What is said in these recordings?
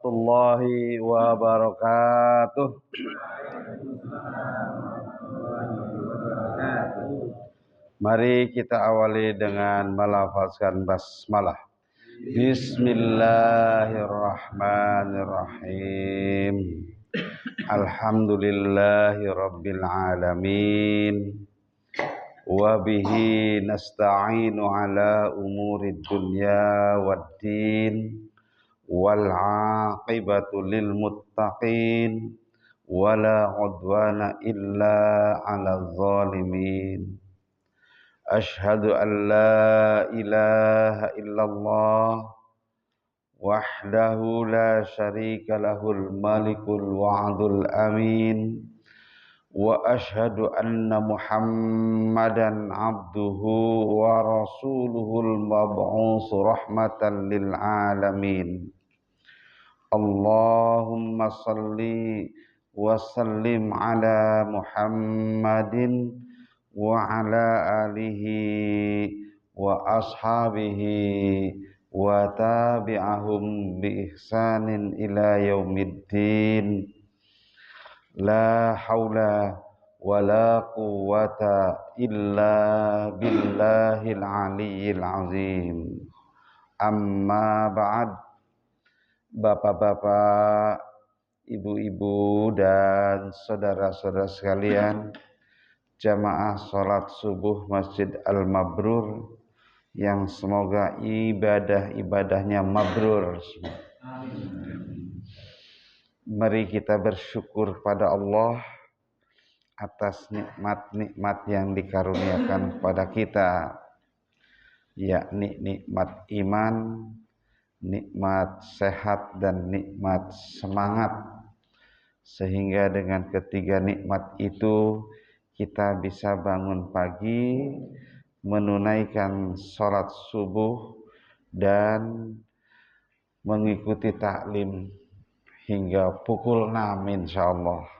warahmatullahi wabarakatuh. Mari kita awali dengan melafazkan basmalah. Bismillahirrahmanirrahim. Alhamdulillahi rabbil alamin. Wa bihi nasta'inu ala umurid dunya waddin. Wal 'aqibatu lil muttaqin. Wala 'udwana illa 'alal zalimin. Ashhadu an la ilaha illallah wahdahu la syarika lahul malikul wa'dul amin. Wa ashhadu anna Muhammadan abduhu wa rasuluhul mab'us rahmatan lil alamin. Allahumma salli wa sallim ala Muhammadin wa ala alihi wa ashabihi wa tabi'ahum bi ihsanin ila yaumiddin. La haula wa la quwwata illa billahil aliyyil azim. Amma ba'd. Bapak-bapak, ibu-ibu dan saudara-saudara sekalian, jamaah salat subuh Masjid Al-Mabrur yang semoga ibadah-ibadahnya mabrur. Mari kita bersyukur pada Allah atas nikmat-nikmat yang dikaruniakan kepada kita, yakni nikmat iman, nikmat sehat, dan nikmat semangat. Sehingga dengan ketiga nikmat itu kita bisa bangun pagi, menunaikan sholat subuh, dan mengikuti taklim hingga pukul 6 insyaallah.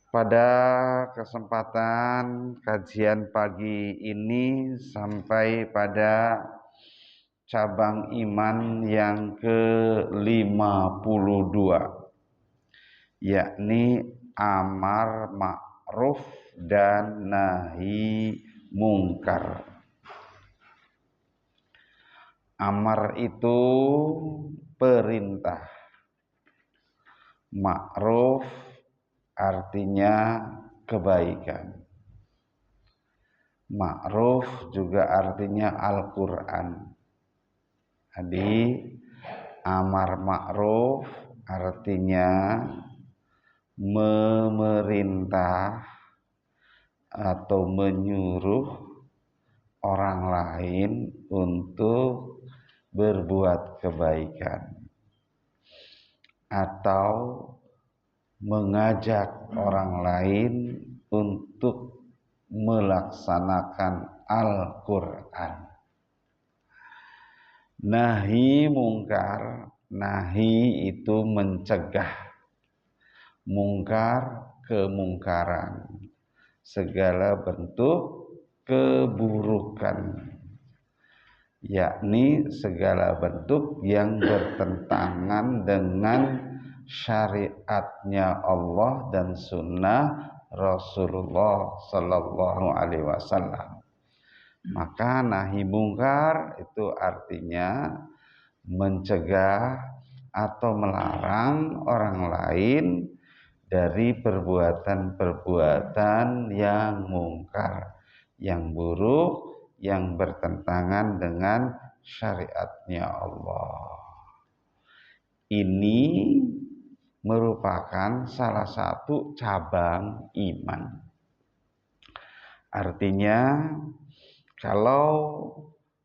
Pada kesempatan kajian pagi ini sampai pada cabang iman yang ke-52, yakni amar ma'ruf dan nahi mungkar. Amar itu perintah, ma'ruf artinya kebaikan. Ma'ruf juga artinya Al-Quran. Jadi amar ma'ruf artinya memerintah atau menyuruh orang lain untuk berbuat kebaikan, atau mengajak orang lain untuk melaksanakan Al-Quran. Nahi mungkar, nahi itu mencegah, mungkar kemungkaran, segala bentuk keburukan, yakni segala bentuk yang bertentangan dengan syariatnya Allah dan sunnah Rasulullah Sallallahu Alaihi Wasallam. Maka nahi mungkar itu artinya mencegah atau melarang orang lain dari perbuatan-perbuatan yang mungkar, yang buruk, yang bertentangan dengan syariatnya Allah. Ini merupakan salah satu cabang iman. Artinya, kalau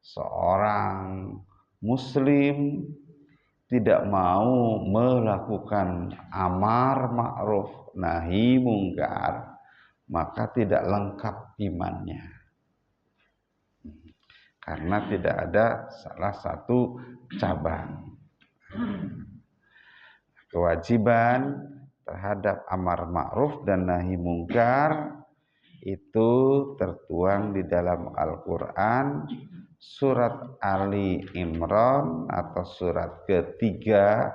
seorang muslim tidak mau melakukan amar ma'ruf nahi mungkar, maka tidak lengkap imannya. Karena tidak ada salah satu cabang. Kewajiban terhadap amar ma'ruf dan nahi mungkar itu tertuang di dalam Al-Quran surat Ali Imran atau surat ketiga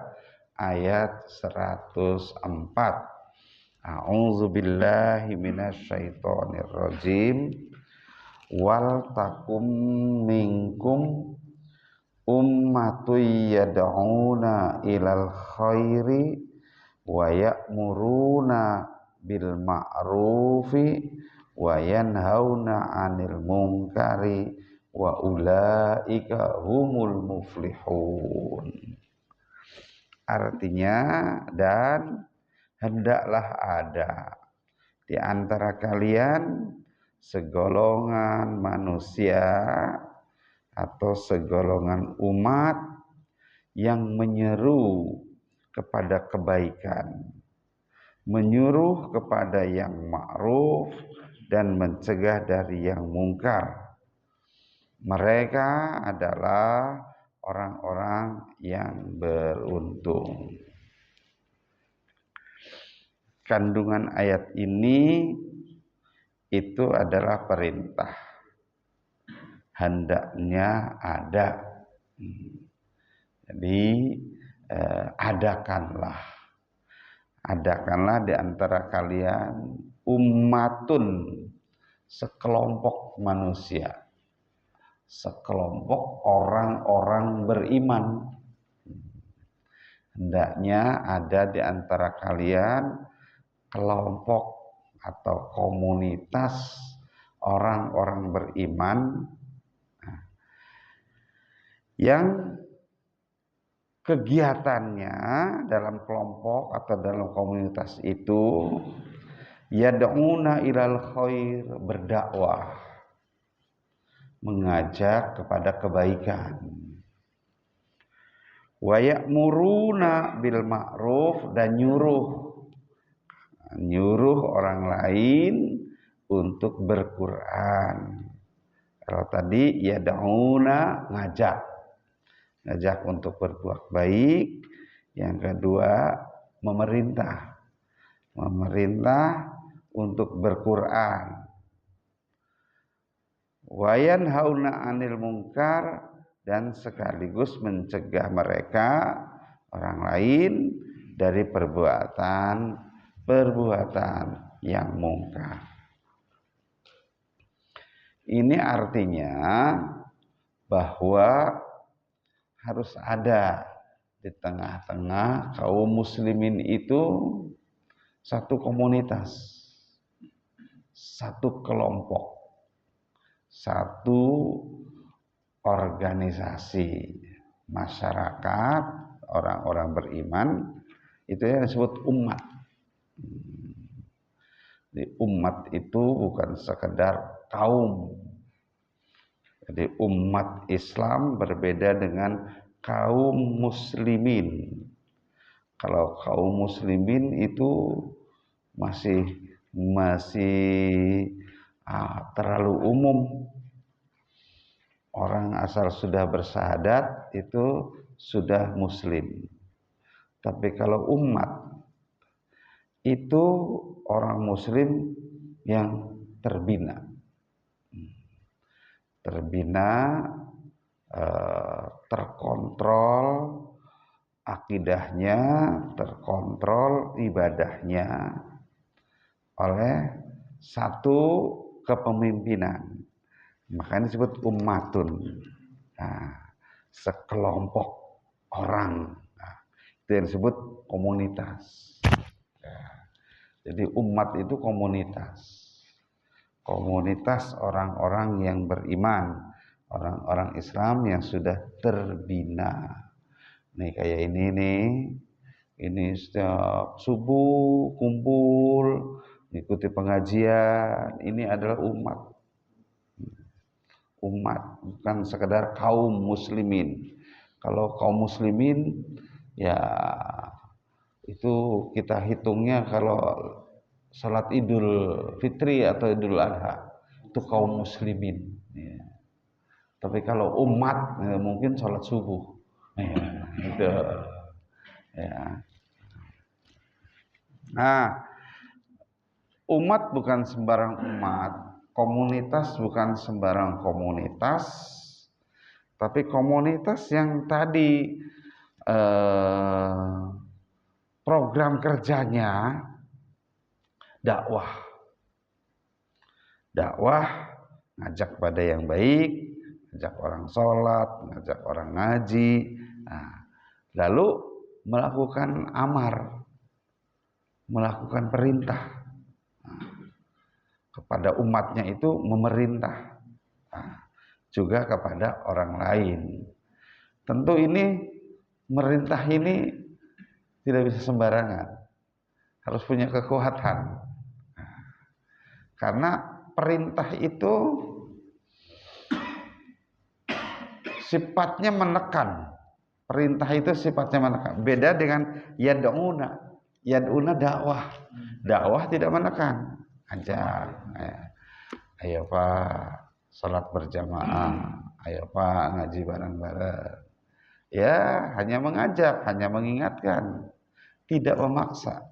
ayat 104. A'udzu billahi minasyaitonir rajim. Wal takum minkum ummatun yad'una ilal khairi wa ya'muruna bil ma'rufi wa yanhauna 'anil munkari wa ulaika humul muflihun. Artinya, dan hendaklah ada di antara kalian segolongan manusia atau segolongan umat yang menyeru kepada kebaikan, menyuruh kepada yang ma'ruf dan mencegah dari yang mungkar. Mereka adalah orang-orang yang beruntung. Kandungan ayat ini itu adalah perintah. Hendaknya ada. Jadi adakanlah di antara kalian ummatun, sekelompok manusia, sekelompok orang-orang beriman. Hendaknya ada di antara kalian kelompok atau komunitas orang-orang beriman yang kegiatannya dalam kelompok atau dalam komunitas itu yad'una ilal khair, berdakwah, mengajak kepada kebaikan, wa ya'muruna bil ma'ruf, dan nyuruh orang lain untuk berquran. Kalau tadi yad'una, ngajak untuk berbuat baik. Yang kedua memerintah untuk berquran. Wa yanhauna 'anil munkar, dan sekaligus mencegah mereka, orang lain, dari perbuatan yang mungkar. Ini artinya bahwa harus ada di tengah-tengah kaum muslimin itu satu komunitas, satu kelompok, satu organisasi masyarakat, orang-orang beriman, itu yang disebut umat. Jadi umat itu bukan sekedar kaum. Jadi umat Islam berbeda dengan kaum muslimin. Kalau kaum muslimin itu masih terlalu umum. Orang asal sudah bersyahadat itu sudah muslim. Tapi kalau umat itu orang muslim yang terbina, terkontrol akidahnya, terkontrol ibadahnya oleh satu kepemimpinan. Makanya disebut ummatun. Nah, sekelompok orang. Nah, itu yang disebut komunitas. Jadi umat itu komunitas orang-orang yang beriman, orang-orang Islam yang sudah terbina. Nih kayak ini setiap subuh kumpul ikuti pengajian, ini adalah umat, bukan sekedar kaum muslimin. Kalau kaum muslimin ya itu kita hitungnya kalau salat Idul Fitri atau Idul Adha itu kaum muslimin ya. Tapi kalau umat ya, mungkin salat subuh ya, gitu ya. Nah, umat bukan sembarang umat, komunitas bukan sembarang komunitas, Tapi komunitas yang tadi program kerjanya dakwah, ngajak pada yang baik, ngajak orang sholat, ngajak orang ngaji, lalu melakukan amar, melakukan perintah kepada umatnya, itu memerintah juga kepada orang lain. Tentu ini merintah ini tidak bisa sembarangan, harus punya kekuatan, karena perintah itu sifatnya menekan. Perintah itu sifatnya menekan. Beda dengan yad'una dakwah. Dakwah tidak menekan, ajak. Ayo Pak, salat berjamaah. Ayo Pak, ngaji bareng-bareng. Ya, hanya mengajak, hanya mengingatkan, tidak memaksa.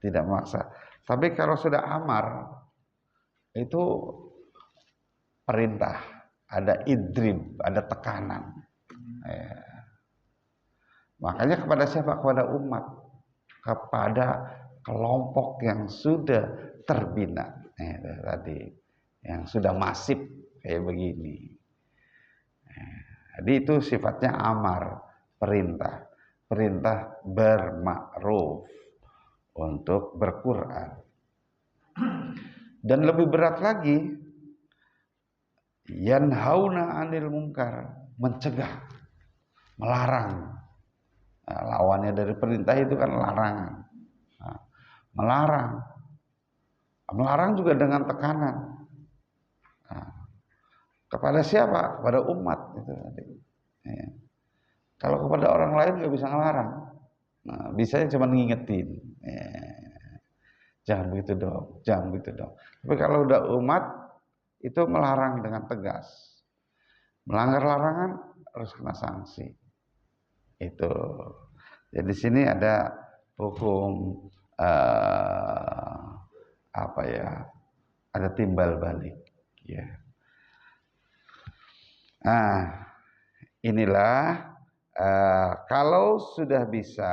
Tidak memaksa. Tapi kalau sudah amar, itu perintah, ada idrib, ada tekanan. Makanya kepada siapa? Kepada umat, kepada kelompok yang sudah terbina, tadi, yang sudah masif kayak begini. Jadi itu sifatnya amar, perintah, perintah bermakruf, untuk berquran. Dan lebih berat lagi, yanhauna 'anil munkar, mencegah, melarang. Lawannya dari perintah itu kan larangan. Melarang juga dengan tekanan. Kepada siapa? Kepada umat itu tadi. Kalau kepada orang lain nggak bisa ngelarang. Bisanya cuma ngingetin. Jangan begitu dong, jangan begitu dong. Tapi kalau udah umat, itu melarang dengan tegas. Melanggar larangan harus kena sanksi. Itu. Jadi di sini ada hukum ada timbal balik. Ya. Nah, inilah kalau sudah bisa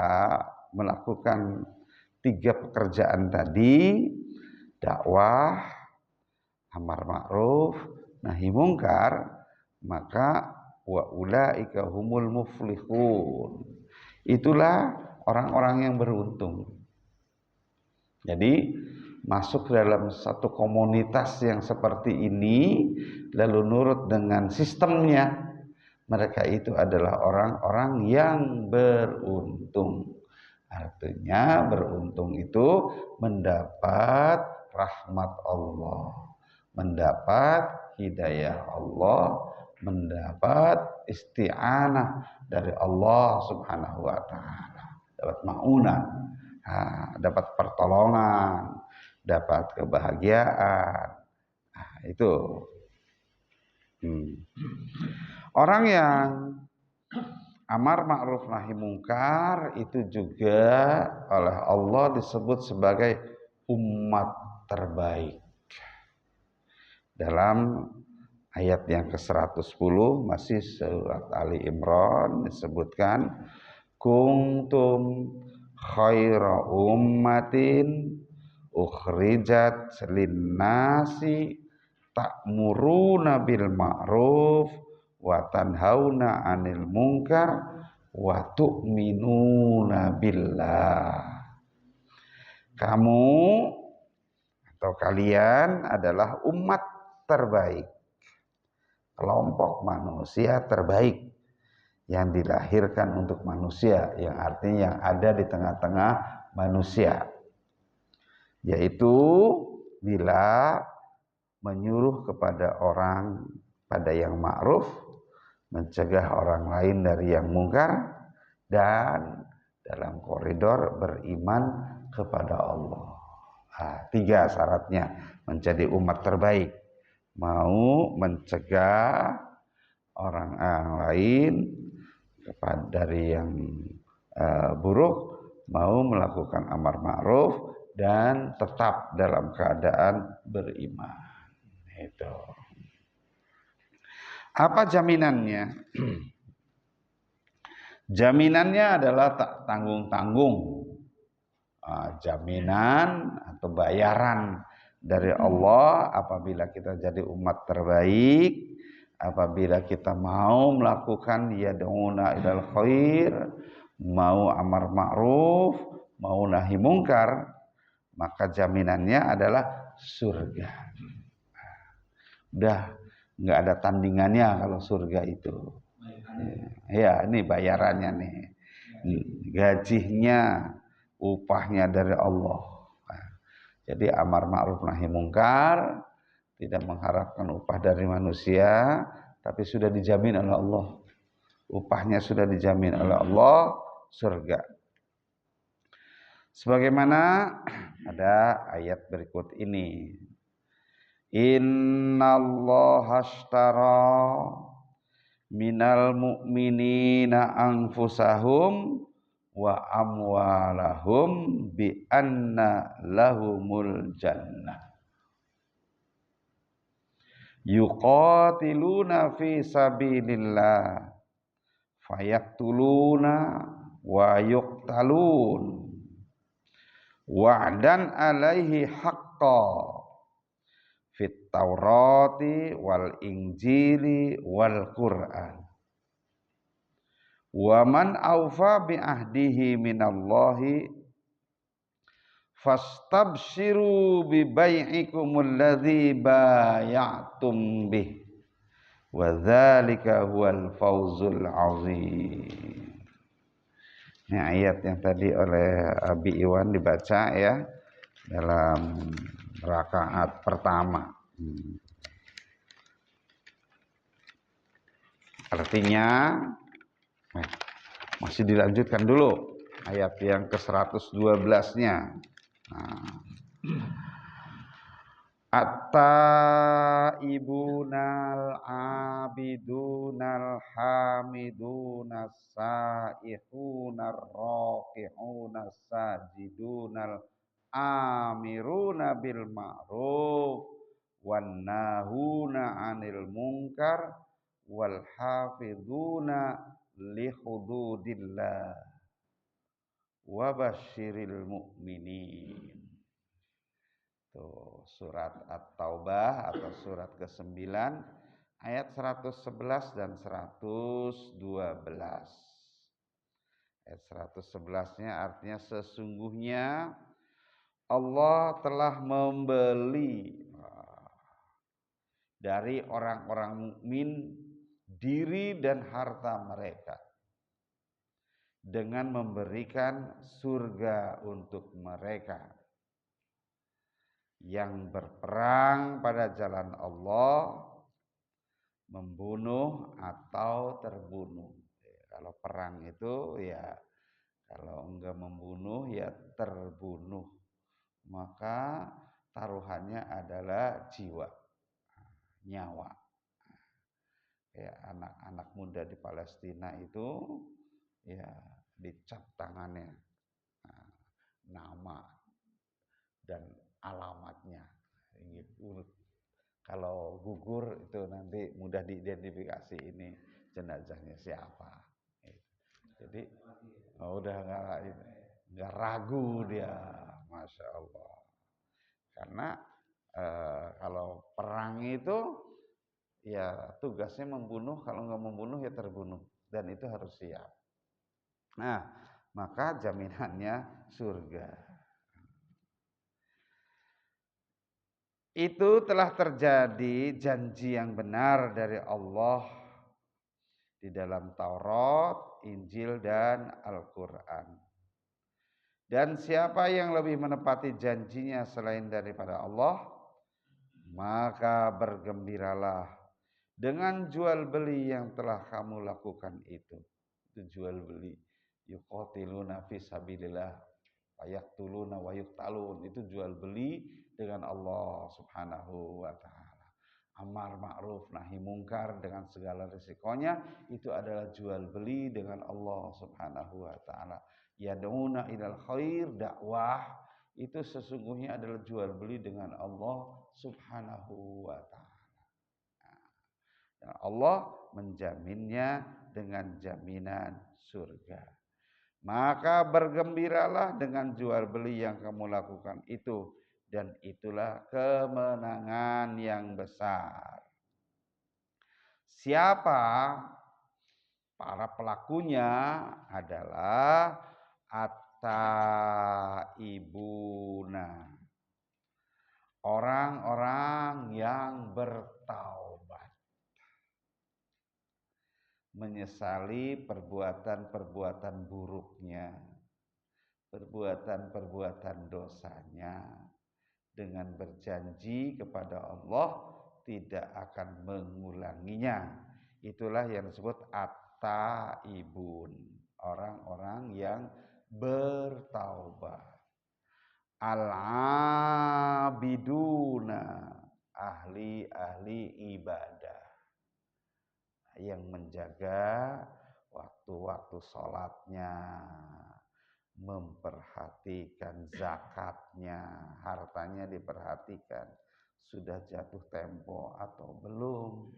melakukan 3 pekerjaan tadi, dakwah, amar ma'ruf, nahi mungkar, maka wa ulaika humul muflihun. Itulah orang-orang yang beruntung. Jadi masuk dalam satu komunitas yang seperti ini, lalu nurut dengan sistemnya, mereka itu adalah orang-orang yang beruntung. Artinya beruntung itu mendapat rahmat Allah, mendapat hidayah Allah, mendapat isti'anah dari Allah Subhanahu wa taala, dapat ma'unah, dapat pertolongan, dapat kebahagiaan. Itu orang yang amar ma'ruf nahi mungkar itu juga oleh Allah disebut sebagai umat terbaik. Dalam ayat yang ke-110 masih surat Ali Imran disebutkan, kuntum khaira ummatin ukhrijat linnasi ta'muruna bil ma'ruf wa tanhauna 'anil munkar wa tu'minuna billah. Kamu atau kalian adalah umat terbaik, kelompok manusia terbaik yang dilahirkan untuk manusia, yang artinya yang ada di tengah-tengah manusia, yaitu bila menyuruh kepada orang pada yang ma'ruf, mencegah orang lain dari yang mungkar, dan dalam koridor beriman kepada Allah. 3 syaratnya menjadi umat terbaik: mau mencegah orang lain dari yang buruk, mau melakukan amar ma'ruf, dan tetap dalam keadaan beriman. Itu. Apa jaminannya? Jaminannya adalah tak tanggung-tanggung. Jaminan atau bayaran dari Allah apabila kita jadi umat terbaik, apabila kita mau melakukan yad'una ilal khair, mau amar ma'ruf, mau nahi mungkar, maka jaminannya adalah surga. Udah nggak ada tandingannya kalau surga itu. Ya, ini bayarannya nih. Gajinya, upahnya dari Allah. Jadi amar ma'ruf nahi mungkar, tidak mengharapkan upah dari manusia, tapi sudah dijamin oleh Allah. Upahnya sudah dijamin oleh Allah, surga. Sebagaimana ada ayat berikut ini. Innallaha ashtara minal mu'minina anfusahum wa amwalahum bi anna lahumul jannah yuqatiluna fi sabilillah fayaktuluna wa yuqtalun wa'dan alaihi haqqan fit taurati wal injili wal qur'an wa man awfa bi ahdihi minallahi fastabshiru bi bai'ikumul ladzi bay'atum bih wa dzalika huwal fawzul azim. Ini ayat yang tadi oleh Abi Iwan dibaca ya dalam rakaat pertama. Artinya masih dilanjutkan dulu ayat yang ke-112-nya. At-taibunal abidunal hamidunas saihunar raqiunas sajidunal amiruna bil ma'ruf wan nahuna 'anil munkar wal hafizuna li hududillah wa basyiril mu'minin. Tuh, surat At-Taubah atau surat ke-9 ayat 111 dan 112. Ayat 111-nya artinya sesungguhnya Allah telah membeli dari orang-orang mukmin diri dan harta mereka dengan memberikan surga untuk mereka yang berperang pada jalan Allah, membunuh atau terbunuh. Kalau perang itu ya, kalau enggak membunuh ya terbunuh. Maka taruhannya adalah jiwa, nyawa. Ya, anak-anak muda di Palestina itu ya dicap tangannya nama dan alamatnya. Kalau gugur itu nanti mudah diidentifikasi ini jenazahnya siapa. Jadi udah nggak ragu dia, masya Allah. Karena kalau perang itu ya tugasnya membunuh, kalau nggak membunuh ya terbunuh, dan itu harus siap. Nah, maka jaminannya surga. Itu telah terjadi janji yang benar dari Allah di dalam Taurat, Injil, dan Al-Quran. Dan siapa yang lebih menepati janjinya selain daripada Allah, maka bergembiralah dengan jual beli yang telah kamu lakukan itu. Itu jual beli. Yuqatiluna fi sabilillah fayaktuluna wa yuqtalun. Itu jual beli dengan Allah Subhanahu wa taala. Amar ma'ruf nahi mungkar dengan segala risikonya itu adalah jual beli dengan Allah Subhanahu wa taala. Yad'una ilal khair, dakwah itu sesungguhnya adalah jual beli dengan Allah Subhanahu wa taala. Allah menjaminnya dengan jaminan surga. Maka bergembiralah dengan jual beli yang kamu lakukan itu, dan itulah kemenangan yang besar. Siapa para pelakunya adalah at-taibuna, orang-orang yang bertaubat, menyesali perbuatan-perbuatan buruknya, perbuatan-perbuatan dosanya, dengan berjanji kepada Allah tidak akan mengulanginya. Itulah yang disebut at-taibun, orang-orang yang bertaubat. Al-abiduna, ahli-ahli ibadah, yang menjaga waktu-waktu sholatnya, memperhatikan zakatnya, hartanya diperhatikan, sudah jatuh tempo atau belum,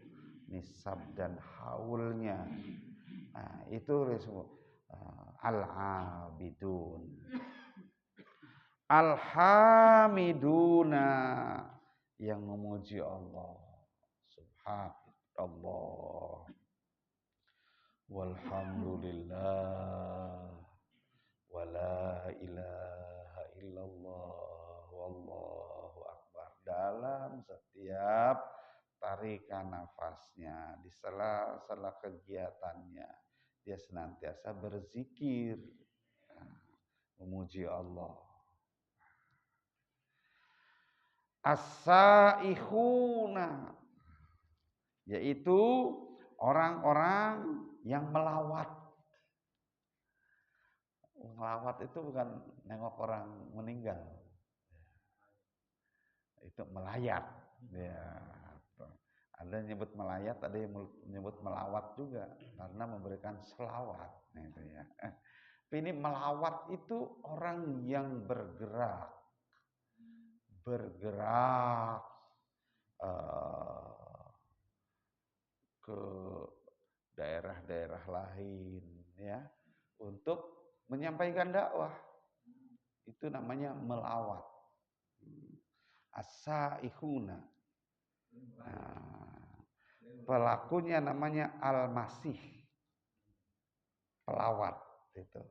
nisab dan haulnya. Nah, itu disebut al-abidun. Alhamiduna, yang memuji Allah. Subhanallah, walhamdulillah, wala ilaha illallah, wallahu akbar. Dalam setiap tarikan nafasnya, di sela-sela kegiatannya, dia senantiasa berzikir, memuji Allah. As-saihuna, yaitu orang-orang yang melawat. Melawat itu bukan nengok orang meninggal, itu melayat. Ya, ada yang nyebut melayat, ada yang menyebut melawat juga, karena memberikan selawat. Nah, itu ya. Tapi ini melawat itu orang yang bergerak ke daerah-daerah lain, ya, untuk menyampaikan dakwah. Itu namanya melawat. As-saihuna. Nah, pelakunya namanya al-masih, pelawat itu.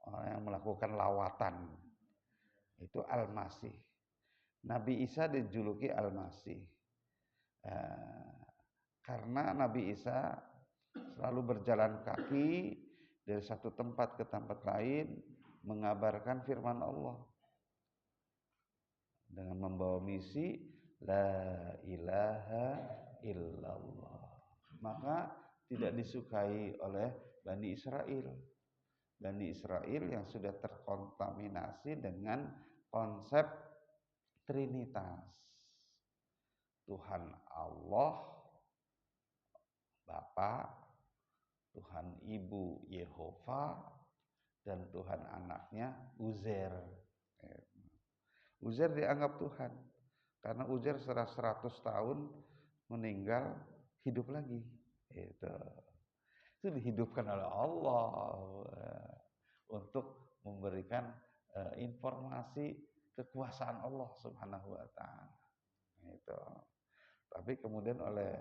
Orang yang melakukan lawatan itu al-masih. Nabi Isa dijuluki al-masih. Karena Nabi Isa selalu berjalan kaki dari satu tempat ke tempat lain mengabarkan firman Allah dengan membawa misi la ilaha illallah. Maka tidak disukai oleh Bani Israel. Bani Israel yang sudah terkontaminasi dengan konsep Trinitas. Tuhan Allah Bapa, Tuhan Ibu Yehova, dan Tuhan anaknya Uzair. Uzair dianggap Tuhan karena Uzair setelah 100 tahun meninggal, hidup lagi. Itu dihidupkan oleh Allah untuk memberikan informasi kekuasaan Allah Subhanahu wa taala. Itu. Tapi kemudian oleh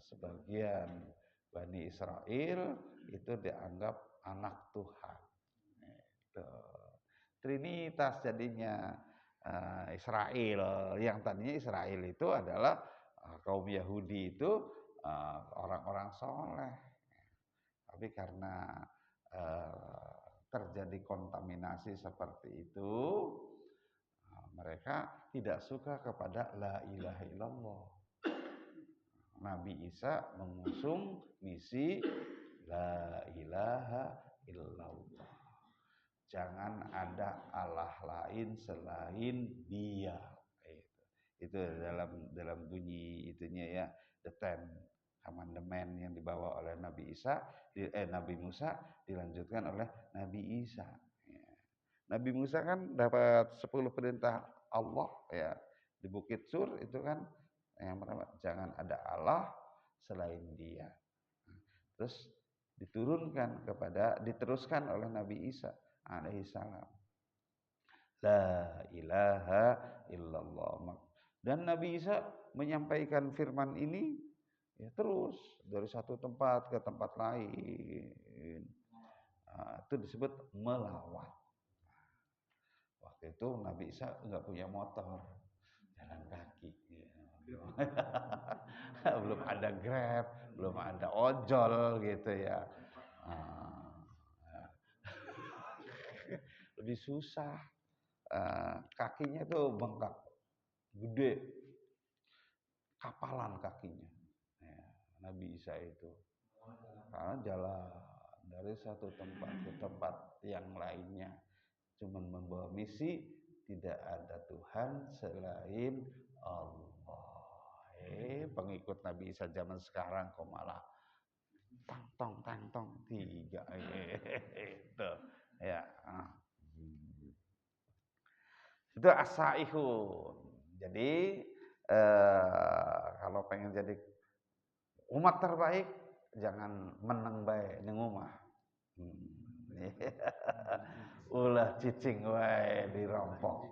sebagian Bani Israel itu dianggap anak Tuhan. Itu. Trinitas jadinya Israel. Yang tadinya Israel itu adalah kaum Yahudi itu orang-orang soleh. Tapi karena terjadi kontaminasi seperti itu, mereka tidak suka kepada la ilaha illallah. Nabi Isa mengusung misi la ilaha illallah. Jangan ada Allah lain selain Dia. Itu dalam bunyi itunya ya, the Ten Commandment yang dibawa oleh Nabi Nabi Musa dilanjutkan oleh Nabi Isa. Nabi Musa kan dapat 10 perintah Allah ya di Bukit Sur itu kan, Yang pertama, jangan ada Allah selain Dia. Terus diteruskan oleh Nabi Isa alaihi salam. La ilaha illallah. Dan Nabi Isa menyampaikan firman ini ya terus dari satu tempat ke tempat lain. Itu disebut melawat. Waktu itu Nabi Isa nggak punya motor, jalan kaki. Belum ada Grab, belum ada ojol gitu ya. Lebih susah. Kakinya tuh bengkak, gede, kapalan kakinya. Ya, Nabi Isa itu karena jalan dari satu tempat ke tempat yang lainnya, cuman membawa misi tidak ada Tuhan selain Allah. Pengikut Nabi Isa zaman sekarang kok malah tang tiga itu ya. Itu as-saihun. Jadi kalau pengen jadi umat terbaik jangan meneng bae ning omah. Ulah cicing wae dirompok.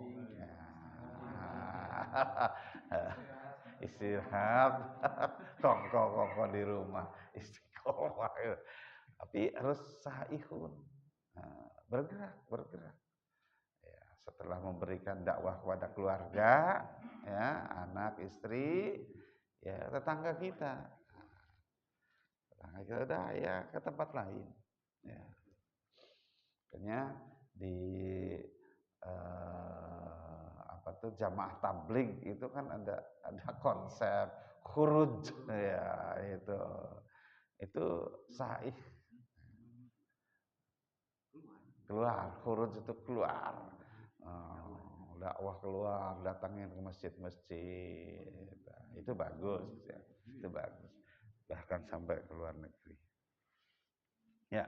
Istirahat, kongko di rumah, istiqomah. Tapi harus saihun, bergerak. Ya, setelah memberikan dakwah kepada keluarga, ya, anak, istri, ya tetangga kita udah ya ke tempat lain. Ya. Makanya di jamaah tabligh itu kan ada konsep khuruj ya, itu saih keluar, khuruj itu keluar, dakwah keluar, datangin ke masjid-masjid, itu bagus ya, itu bagus, bahkan sampai ke luar negeri ya.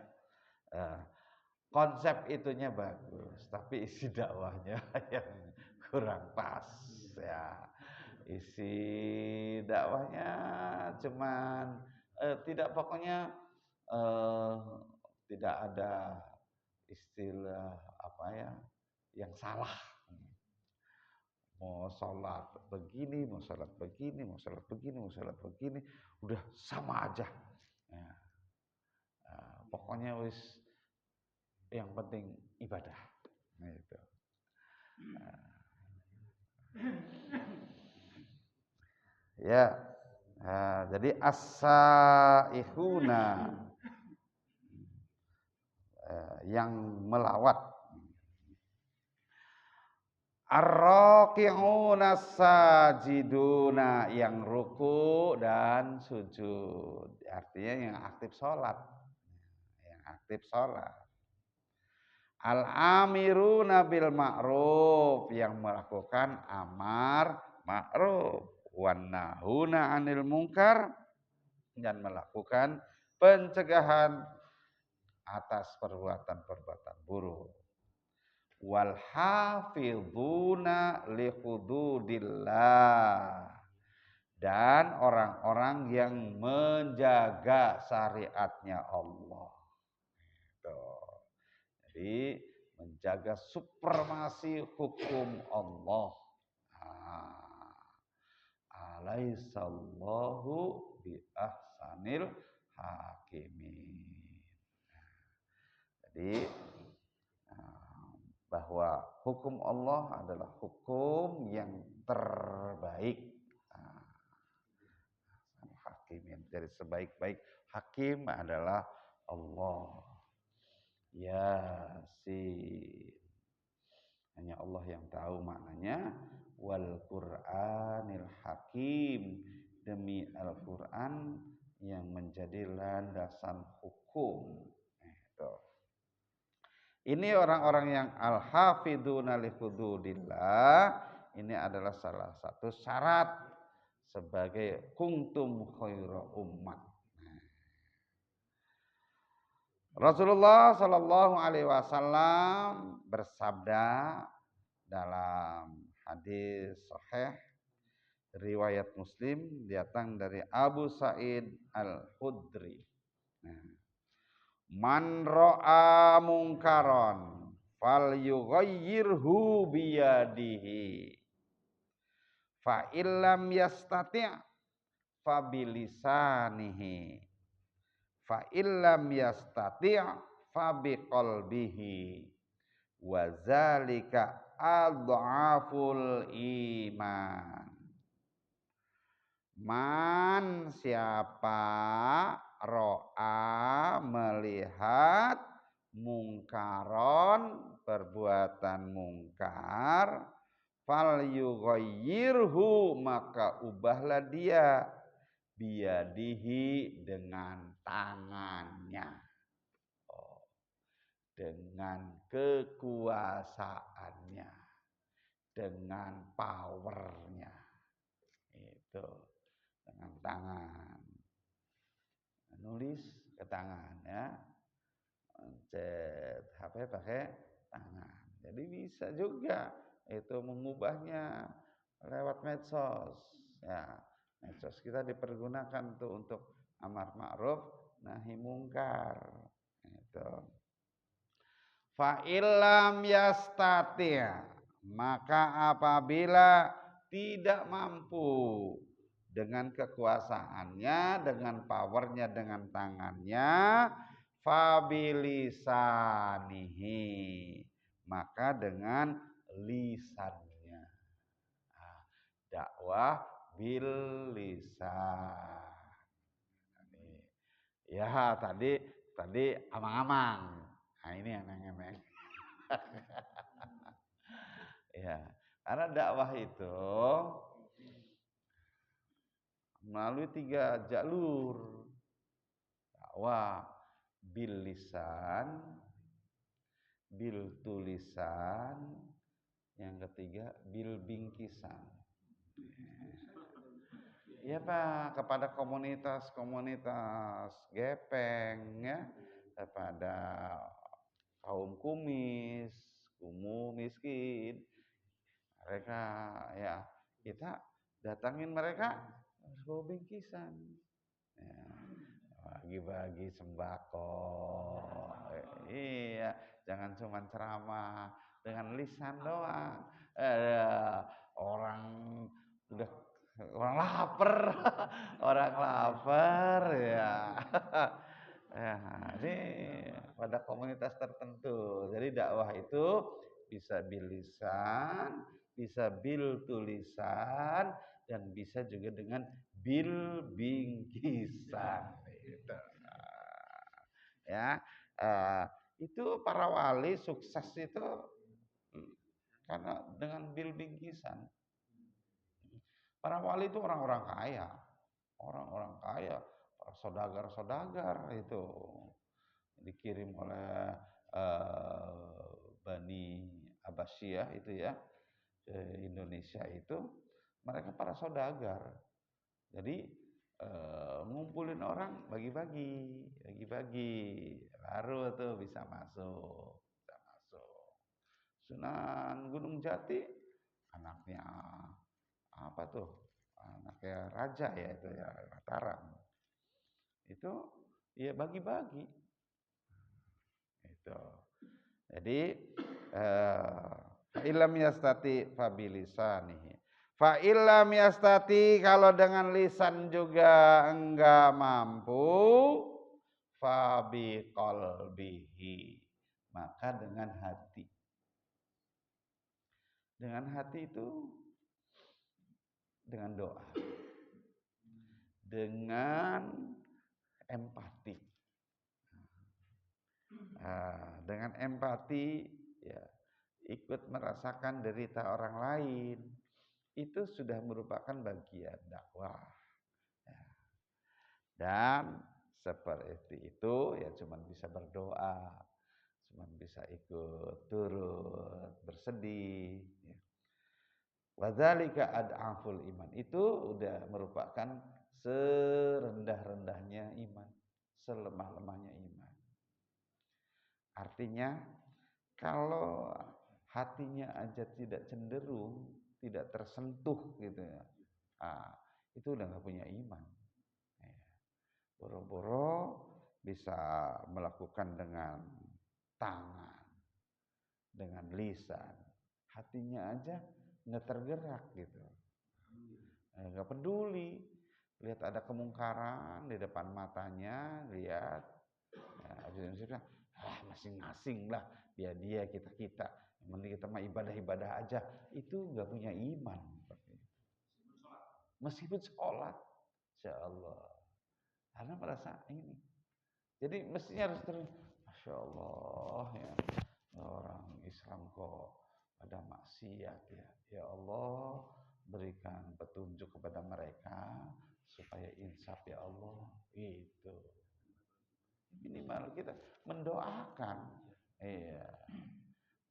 Konsep itunya bagus, tapi isi dakwahnya yang kurang pas ya. Isi dakwahnya cuman pokoknya tidak ada istilah yang salah. Mau sholat begini, mau sholat begini, mau sholat begini, mau sholat begini, udah sama aja. Ya. Pokoknya yang penting ibadah. Gitu. Ya, jadi as-saihuna yang melawat, ar-raki'una sajiduna yang ruku dan sujud, artinya yang aktif sholat, al-amiruna bil ma'ruf yang melakukan amar ma'ruf, wan nahuna 'anil munkar dan melakukan pencegahan atas perbuatan-perbuatan buruk, wal hafizuna li hududillah dan orang-orang yang menjaga syariatnya Allah. Jadi menjaga supremasi hukum Allah. Alaihissallahu bi ahsanil hakimin. Jadi bahwa hukum Allah adalah hukum yang terbaik. Hakimin, dari sebaik-baik hakim adalah Allah. Yasin, hanya Allah yang tahu maknanya. Wal Qur'anil Hakim, demi Al-Quran yang menjadi landasan hukum. Ini orang-orang yang al-hafiduna li hududillah, ini adalah salah satu syarat sebagai kuntum khaira ummat. Rasulullah Shallallahu Alaihi Wasallam bersabda dalam hadis sahih, riwayat Muslim datang dari Abu Sa'id Al-Khudri. Nah, man ra'a mungkaron fal yughayyirhu biyadihi fa illam yastati' fa bilisanihi fa illam yastati' fa biqalbihi wa zalika adhaful iman. Man siapa ro'a melihat mungkaron perbuatan mungkar fal yughayyirhu maka ubahlah dia biyadihi dengan tangannya, dengan kekuasaannya, dengan powernya, itu dengan tangan, nulis ke tangan ya, pencet HP pakai tangan. Jadi bisa juga itu mengubahnya lewat medsos ya. Medsos kita dipergunakan tuh untuk amar ma'ruf nahi mungkar itu. Fa illam yastati' maka apabila tidak mampu dengan kekuasaannya, dengan powernya, dengan tangannya, fabilisanihi maka dengan lisannya. Nah, dakwah bil lisan. Ya tadi amang-amang. Nah ini yang neng-neng. Ya, karena dakwah itu melalui 3 jalur. Dakwah bil lisan, bil tulisan, yang ketiga bil bingkisan. Ya Pak, kepada komunitas-komunitas gepeng ya, kepada kaum kumis, kumuh miskin, mereka ya kita datangin mereka bawa bingkisan, ya, bagi-bagi sembako, iya, jangan cuma ceramah dengan lisan doang, orang udah orang lapar, orang lapar ya. Ya, ini pada komunitas tertentu. Jadi dakwah itu bisa bil lisan, bisa bil tulisan, dan bisa juga dengan bil bingkisan. Gitu. Ya, itu para wali sukses itu karena dengan bil bingkisan. Para wali itu orang-orang kaya, para saudagar itu dikirim oleh Bani Abbasiyah itu ya ke Indonesia itu, mereka para saudagar. Jadi ngumpulin orang bagi-bagi, baru tuh bisa masuk. Sunan Gunung Jati anaknya apa tuh, anaknya raja ya itu ya, Mataram itu ya bagi-bagi itu. Jadi fa illam yastati fabilisanihi, fa illam yastati kalau dengan lisan juga enggak mampu, fa biqalbihi maka dengan hati. Dengan hati itu dengan doa, dengan empati. Dengan empati ya, ikut merasakan derita orang lain, itu sudah merupakan bagian dakwah. Ya. Dan seperti itu ya cuman bisa berdoa, cuman bisa ikut turut bersedih. Ya. Wadzalika ad'aful iman, itu udah merupakan serendah-rendahnya iman, selemah-lemahnya iman. Artinya kalau hatinya aja tidak cenderung, tidak tersentuh gitu ya, Itu udah nggak punya iman. Ya. Boro-boro bisa melakukan dengan tangan, dengan lisan, hatinya aja nggak tergerak gitu, nggak peduli. Lihat ada kemungkaran di depan matanya, lihat, ya, masing-masing lah, dia kita, yang penting kita mah ibadah aja, itu nggak punya iman seperti itu. Meskipun sholat, insya Allah, karena merasa ini. Jadi mestinya harus terus, masya Allah ya, orang Islam kok ada maksiat ya. Ya Allah, berikan petunjuk kepada mereka supaya insaf ya Allah. Itu minimal kita mendoakan. Iya.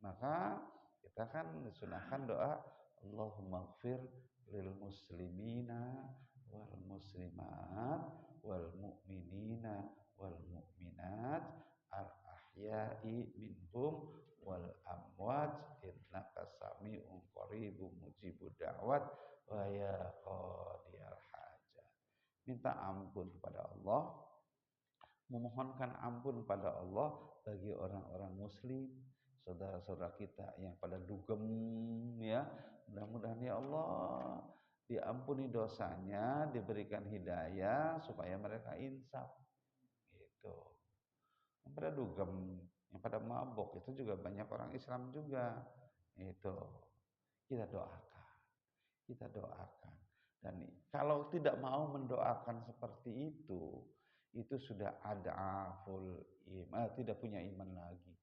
Maka kita kan disunahkan doa Allahumma gfir lil muslimina wal muslimat wal mu'minina wal mu'minat al ahya'i minhum wal amwat innaka sami'un qaribun mujibud da'wat wa ya qadiyal hajat. Minta ampun kepada Allah, memohonkan ampun pada Allah bagi orang-orang muslim, saudara-saudara kita yang pada dugem ya. Mudah-mudahan ya Allah diampuni dosanya, diberikan hidayah supaya mereka insaf. Gitu. Yang pada dugem, yang pada mabok itu juga banyak orang Islam juga. Itu. Kita doakan. Kita doakan. Dan kalau tidak mau mendoakan seperti itu sudah ada full iman, tidak punya iman lagi.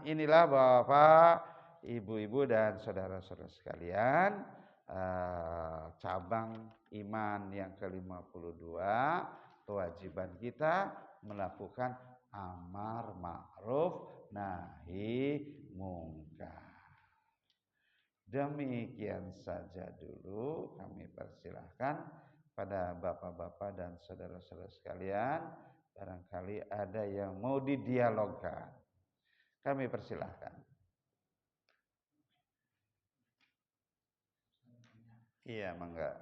Inilah Bapak, Ibu-ibu dan saudara-saudara sekalian, cabang iman yang ke-52, kewajiban kita melakukan amar ma'ruf nahi mungkar. Demikian saja dulu, kami persilahkan pada bapak-bapak dan saudara-saudara sekalian, barangkali ada yang mau didialogkan, kami persilahkan. Iya, mangga.